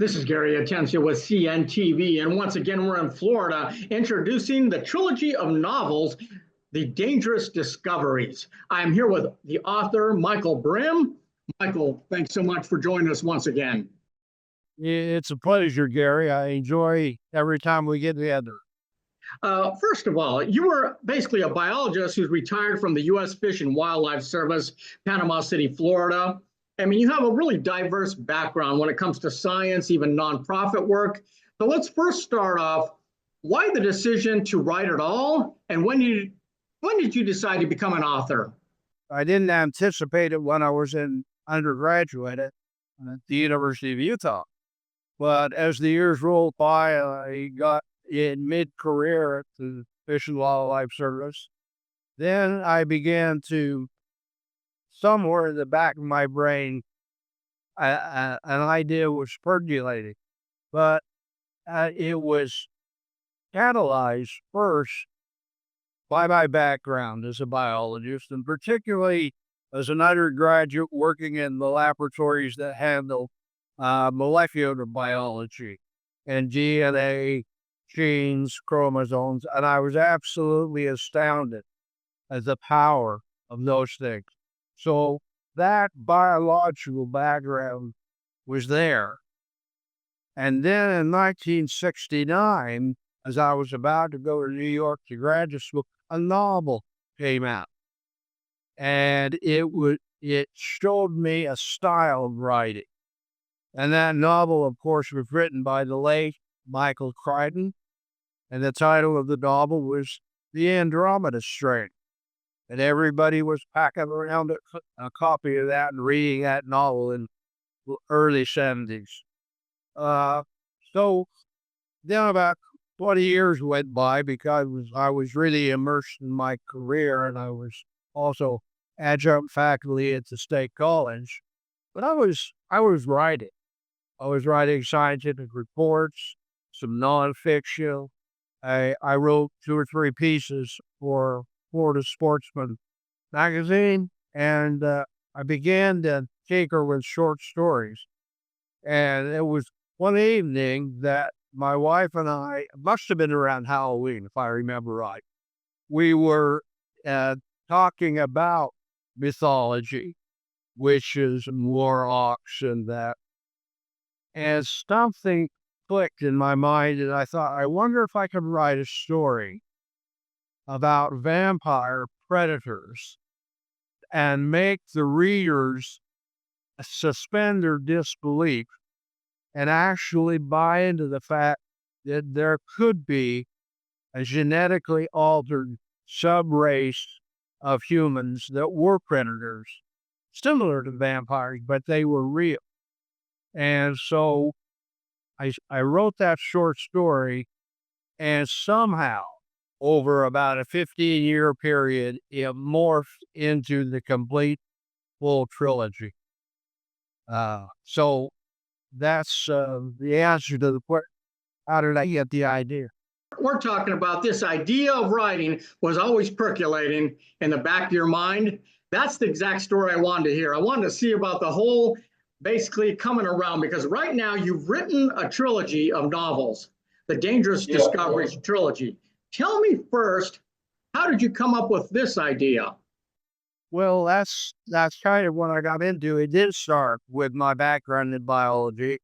This is Gary Atencio with CNTV, and once again, we're in Florida introducing the trilogy of novels, The Dangerous Discoveries. I'm here with the author, Michael Brim. Michael, thanks so much for joining us once again. It's a pleasure, Gary. I enjoy every time we get together. First of all, you were basically a biologist who's retired from the U.S. Fish and Wildlife Service, Panama City, Florida. I mean, you have a really diverse background when it comes to science, even nonprofit work. So let's first start off. Why the decision to write at all, and when did you decide to become an author? I didn't anticipate it when I was in undergraduate at the University of Utah. But as the years rolled by, I got in mid-career at the Fish and Wildlife Service. Then I began to, somewhere in the back of my brain, an idea was percolating. But it was catalyzed first by my background as a biologist, and particularly as an undergraduate working in the laboratories that handle molecular biology and DNA, genes, chromosomes, and I was absolutely astounded at the power of those things. So that biological background was there. And then in 1969, as I was about to go to New York to graduate school, a novel came out. And it showed me a style of writing. And that novel, of course, was written by the late Michael Crichton. And the title of the novel was The Andromeda Strain. And everybody was packing around a copy of that and reading that novel in the early 70s. So then about 20 years went by because I was really immersed in my career, and I was also adjunct faculty at the State College. But I was writing. I was writing scientific reports, some nonfiction. I wrote 2 or 3 pieces for Florida Sportsman magazine, and I began to tinker with short stories. And it was one evening that my wife and I, must have been around Halloween, if I remember right, we were talking about mythology, witches and warlocks and that. And something clicked in my mind, and I thought, I wonder if I could write a story about vampire predators and make the readers suspend their disbelief and actually buy into the fact that there could be a genetically altered subrace of humans that were predators, similar to vampires, but they were real. And so I wrote that short story, and somehow, over about a 15-year period, it morphed into the complete full trilogy. So that's the answer to the question. How did I get the idea? We're talking about this idea of writing was always percolating in the back of your mind. That's the exact story I wanted to hear. I wanted to see about the whole basically coming around, because right now you've written a trilogy of novels, the Dangerous Discoveries trilogy. Tell me first, how did you come up with this idea? Well, that's kind of when I got into it. It did start with my background in biology,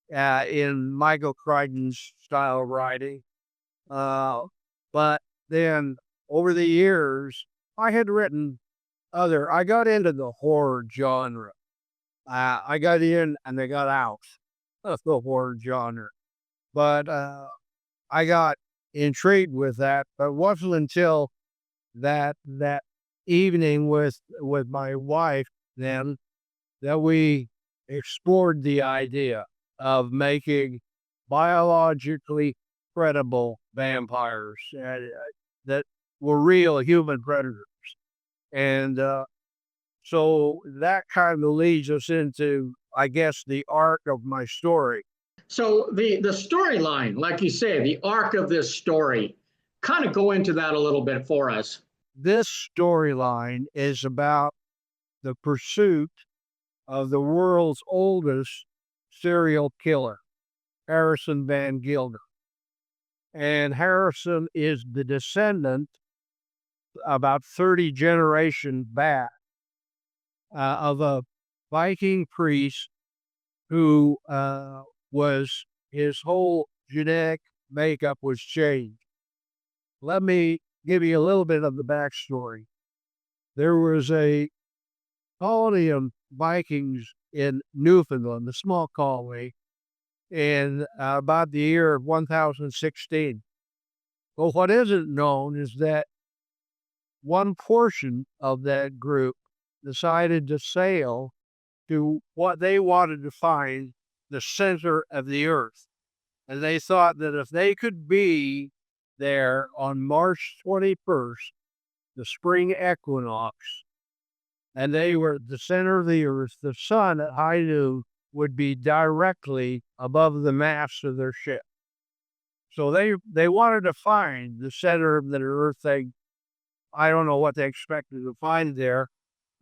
in Michael Crichton's style of writing. But then over the years, I had written I got into the horror genre. I got in and I got out of the horror genre. But I got intrigued with that. But it wasn't until that evening with my wife then that we explored the idea of making biologically credible vampires that were real human predators. And so that kind of leads us into, I guess, the arc of my story. So the storyline, like you say, the arc of this story, kind of go into that a little bit for us. This storyline is about the pursuit of the world's oldest serial killer. Harrison Van Gilder. And Harrison is the descendant, about 30 generations back, of a Viking priest who was, his whole genetic makeup was changed. Let me give you a little bit of the backstory. There was a colony of Vikings in Newfoundland, a small colony, in about the year of 1016. Well, what isn't known is that one portion of that group decided to sail to what they wanted to find, the center of the earth. And they thought that if they could be there on March 21st, the spring equinox, and they were at the center of the earth, the sun at high noon would be directly above the mast of their ship. So they wanted to find the center of the earth. I don't know what they expected to find there,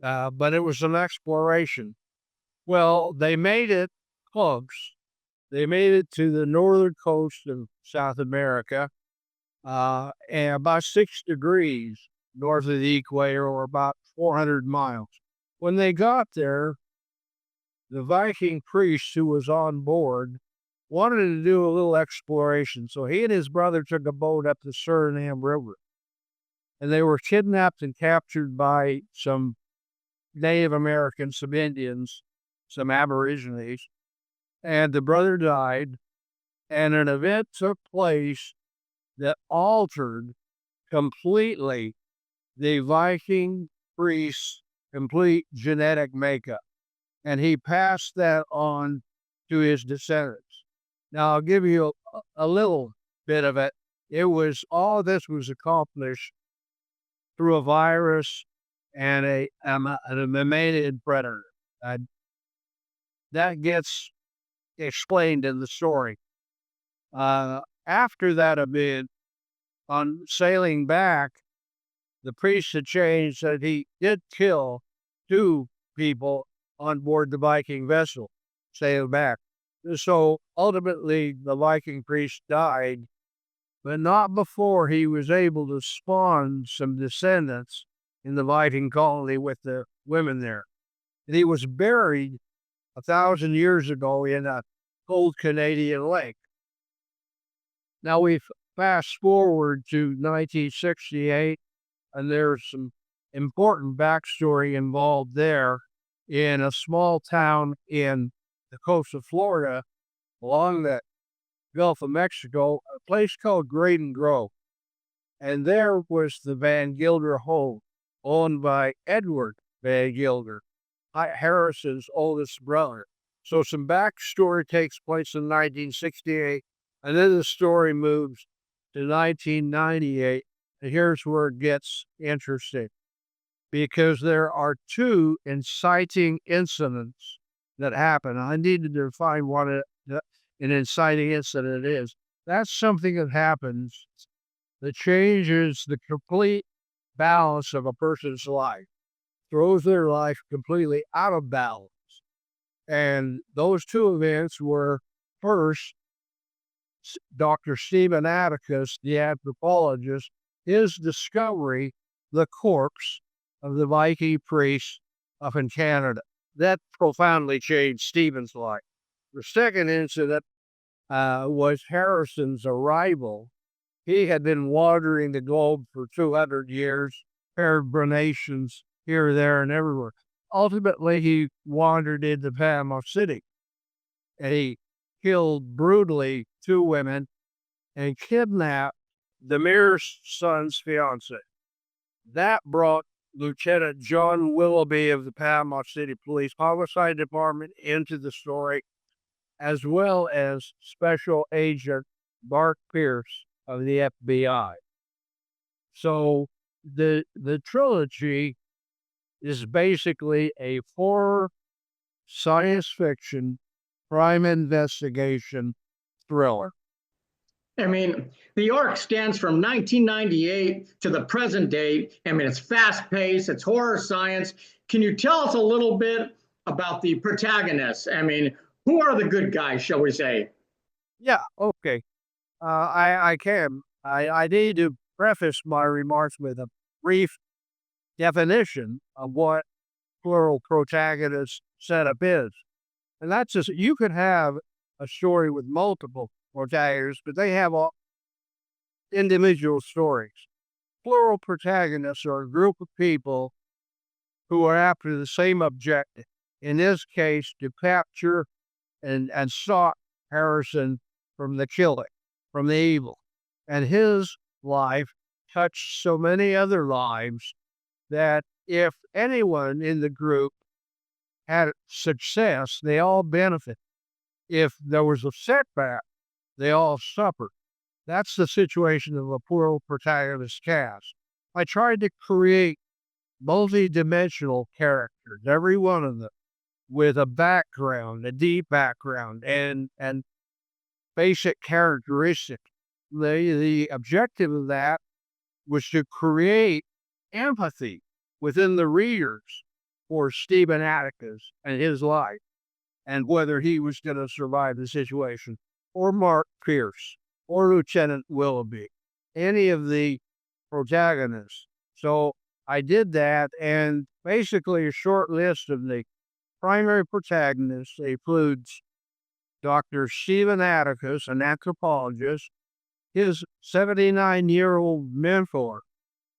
but it was an exploration. Well, they made it close. They made it to the northern coast of South America, and about 6 degrees north of the equator, or about 400 miles. When they got there, the Viking priest who was on board wanted to do a little exploration. So he and his brother took a boat up the Suriname River, and they were kidnapped and captured by some Native Americans, some Indians, some Aborigines, and the brother died, and an event took place that altered completely the Viking priest's complete genetic makeup, and he passed that on to his descendants. Now, I'll give you a little bit of it. All this was accomplished through a virus and a mammalian predator. That gets explained in the story. After that event, on sailing back, the priest had changed, that he did kill 2 people on board the Viking vessel, sailed back. So ultimately, the Viking priest died, but not before he was able to spawn some descendants in the Viking colony with the women there. And he was buried 1,000 years ago in a cold Canadian lake. Now we fast forward to 1968, and there's some important backstory involved there in a small town in the coast of Florida, along the Gulf of Mexico, a place called Graydon Grove. And there was the Van Gilder home, owned by Edward Van Gilder, Harrison's oldest brother. So some backstory takes place in 1968, and then the story moves to 1998. And here's where it gets interesting, because there are 2 inciting incidents that happen. I needed to define what an inciting incident is. That's something that happens that changes the complete balance of a person's life, throws their life completely out of balance. And those 2 events were, first, Dr. Stephen Atticus, the anthropologist, his discovery, the corpse of the Viking priest up in Canada. That profoundly changed Stephen's life. The second incident was Harrison's arrival. He had been wandering the globe for 200 years, peregrinations here, there, and everywhere. Ultimately, he wandered into Panama City, and he killed brutally 2 women and kidnapped the mayor's son's fiance. That brought Lieutenant John Willoughby of the Panama City Police Homicide Department into the story, as well as Special Agent Mark Pierce of the FBI. So the trilogy is basically a horror, science fiction, crime investigation thriller. I mean, the arc stands from 1998 to the present date. I mean, it's fast paced, it's horror science. Can you tell us a little bit about the protagonists? I mean, who are the good guys, shall we say? Yeah, okay. I can. I need to preface my remarks with a brief definition of what plural protagonist setup is. And that's just, you could have a story with multiple protagonists, but they have all individual stories. Plural protagonists are a group of people who are after the same objective. In this case, to capture and stop Harrison from the killing, from the evil. And his life touched so many other lives that if anyone in the group had success, they all benefit. If there was a setback, they all suffered. That's the situation of a plural protagonist cast. I tried to create multi-dimensional characters, every one of them with a background, a deep background, and basic characteristics. The objective of that was to create empathy within the readers for Stephen Atticus and his life, and whether he was going to survive the situation, or Mark Pierce, or Lieutenant Willoughby, any of the protagonists. So I did that, and basically a short list of the primary protagonists includes Dr. Stephen Atticus, an anthropologist, his 79-year-old mentor,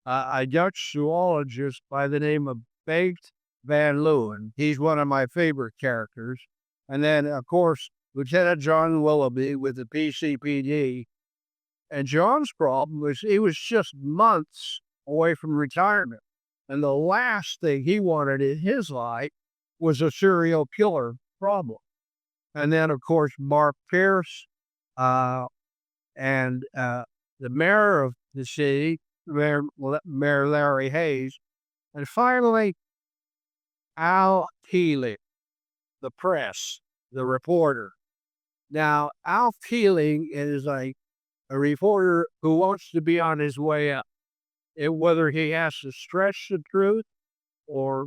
a Dutch zoologist by the name of Bengt van Leeuwen. He's one of my favorite characters. And then, of course, Lieutenant John Willoughby with the PCPD. And John's problem was he was just months away from retirement. And the last thing he wanted in his life was a serial killer problem. And then, of course, Mark Pierce, uh, and the mayor of the city, Mayor Larry Hayes, and finally, Al Keeling, the press, the reporter. Now, Al Keeling is a reporter who wants to be on his way up. Whether he has to stretch the truth or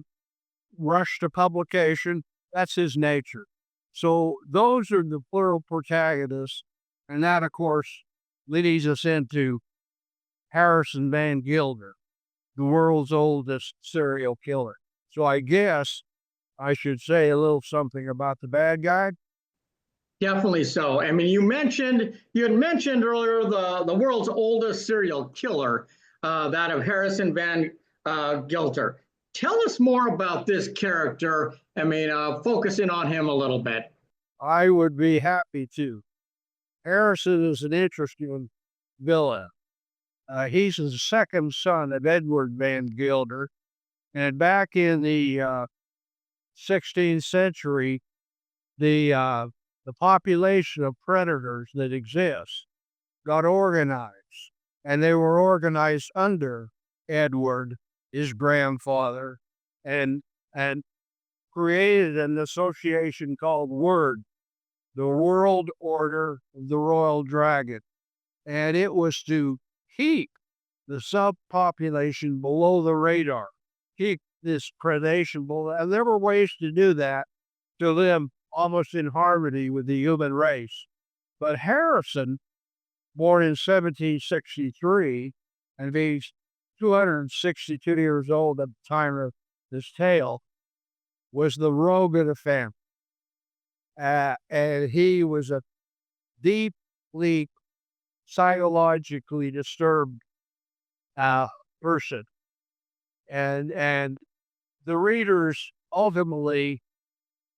rush to publication, that's his nature. So those are the plural protagonists. And that, of course, leads us into Harrison Van Gilder, the world's oldest serial killer. So I guess I should say a little something about the bad guy. Definitely so. I mean, you had mentioned earlier the world's oldest serial killer, that of Harrison Van Gilter. Tell us more about this character. I mean, focusing on him a little bit. I would be happy to. Harrison is an interesting villain. He's the second son of Edward Van Gilder. And back in the 16th century, the population of predators that exists got organized, and they were organized under Edward, his grandfather, and created an association called WORD, the World Order of the Royal Dragon. And it was to keep the subpopulation below the radar, keep this predation below. And there were ways to do that to live almost in harmony with the human race. But Harrison, born in 1763, and he's 262 years old at the time of this tale, was the rogue of the family. And he was a deeply psychologically disturbed person. And the readers ultimately,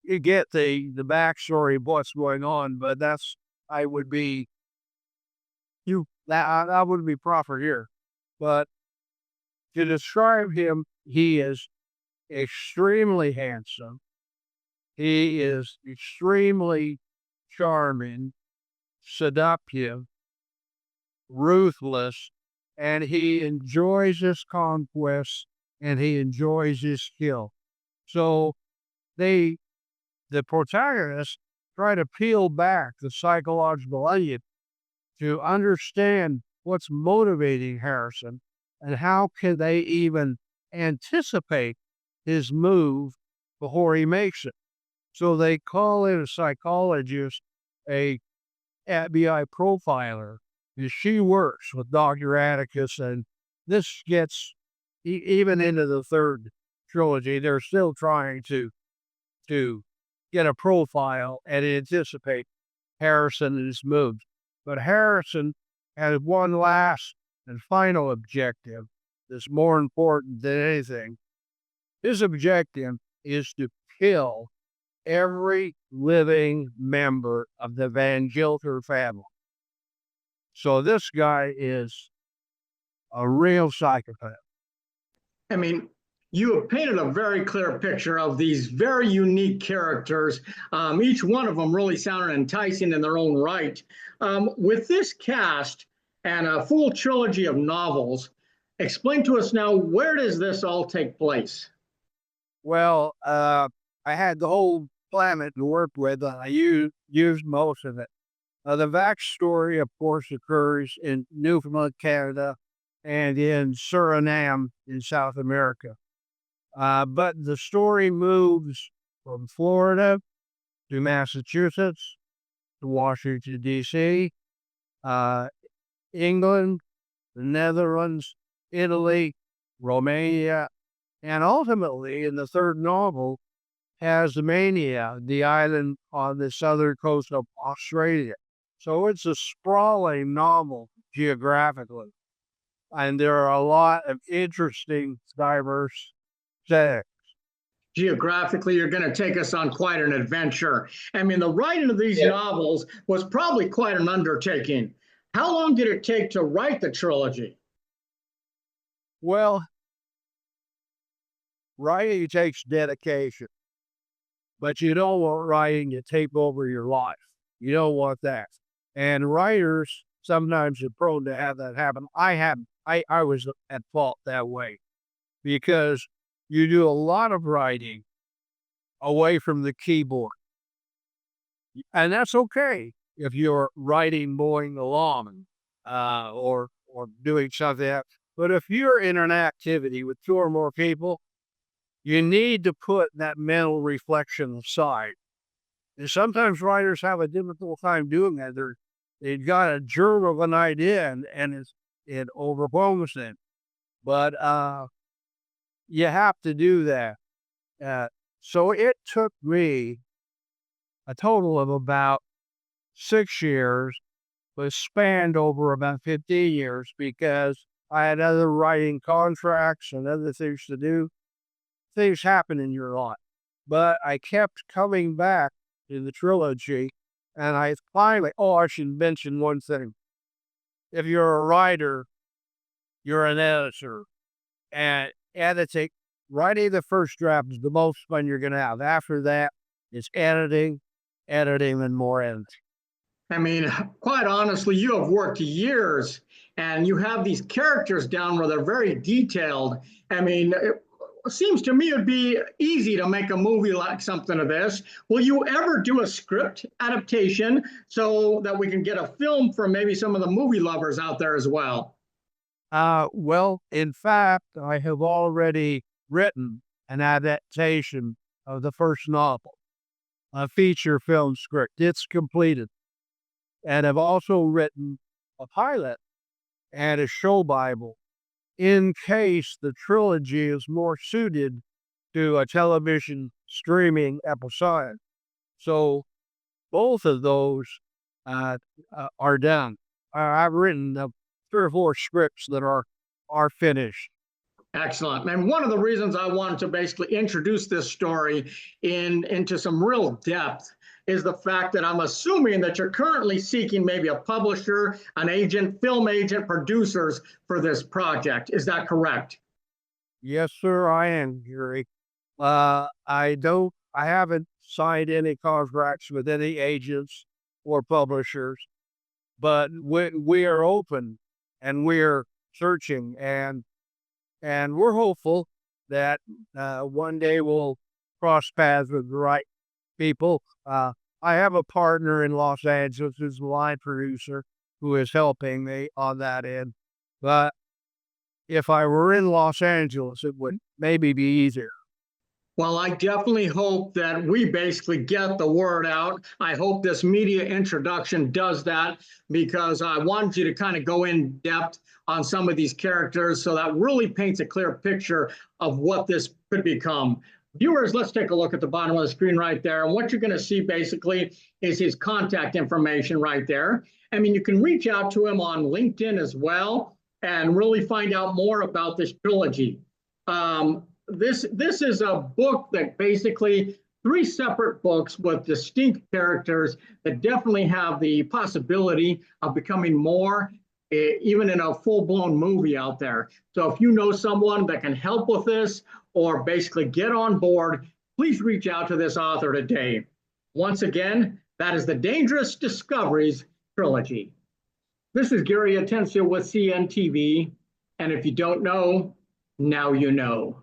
you get the backstory of what's going on, but that's I would be you that wouldn't be proper here. But to describe him, he is extremely handsome. He is extremely charming, seductive, ruthless, and he enjoys his conquest and he enjoys his skill. So they the protagonists try to peel back the psychological onion to understand what's motivating Harrison and how can they even anticipate his move before he makes it. So they call in a psychologist, a FBI profiler. And she works with Dr. Atticus, and this gets even into the third trilogy. They're still trying to get a profile and anticipate Harrison and his moves. But Harrison has one last and final objective that's more important than anything. His objective is to kill every living member of the Van Gilder family. So this guy is a real psychopath. I mean, you have painted a very clear picture of these very unique characters. Each one of them really sounded enticing in their own right. With this cast and a full trilogy of novels, explain to us now, where does this all take place? Well, I had the whole planet to work with, and I used most of it. The backstory, of course, occurs in Newfoundland, Canada, and in Suriname in South America. But the story moves from Florida to Massachusetts to Washington, D.C., England, the Netherlands, Italy, Romania, and ultimately, in the third novel, Tasmania, the island on the southern coast of Australia. So it's a sprawling novel geographically. And there are a lot of interesting, diverse settings. Geographically, you're going to take us on quite an adventure. I mean, the writing of these novels was probably quite an undertaking. How long did it take to write the trilogy? Well, writing takes dedication, but you don't want writing to take over your life. You don't want that. And writers sometimes are prone to have that happen. I was at fault that way because you do a lot of writing away from the keyboard. And that's okay if you're writing mowing the lawn or doing something else. But if you're in an activity with two or more people, you need to put that mental reflection aside. And sometimes writers have a difficult time doing that. They've got a germ of an idea and it overwhelms them. But you have to do that. So it took me a total of about 6 years, but spanned over about 15 years because I had other writing contracts and other things to do. Things happen in your life. But I kept coming back to the trilogy, and I should mention one thing. If you're a writer, you're an editor, and writing the first draft is the most fun you're going to have. After that, it's editing, and more editing. I mean, quite honestly, you have worked years and you have these characters down where they're very detailed. I mean, it seems to me it'd be easy to make a movie like something of this. Will you ever do a script adaptation so that we can get a film for maybe some of the movie lovers out there as well? Well, in fact, I have already written an adaptation of the first novel, a feature film script. It's completed. And I've also written a pilot and a show Bible in case the trilogy is more suited to a television streaming episode. So both of those are done. I've written 3 or 4 scripts that are finished. Excellent. And one of the reasons I wanted to basically introduce this story into some real depth is the fact that I'm assuming that you're currently seeking maybe a publisher, an agent, film agent, producers for this project. Is that correct? Yes, sir, I am, Gary. I haven't signed any contracts with any agents or publishers, but we are open and we're searching and we're hopeful that one day we'll cross paths with the right people. I have a partner in Los Angeles who's a line producer who is helping me on that end. But if I were in Los Angeles, it would maybe be easier. Well, I definitely hope that we basically get the word out. I hope this media introduction does that, because I wanted you to kind of go in depth on some of these characters, so that really paints a clear picture of what this could become. Viewers, let's take a look at the bottom of the screen right there. And what you're going to see basically is his contact information right there. I mean, you can reach out to him on LinkedIn as well and really find out more about this trilogy. This is a book that basically 3 separate books with distinct characters that definitely have the possibility of becoming more, even in a full-blown movie out there. So if you know someone that can help with this or basically get on board, please reach out to this author today. Once again, that is the Dangerous Discoveries trilogy. This is Gary Atencio with CNTV, and if you don't know, now you know.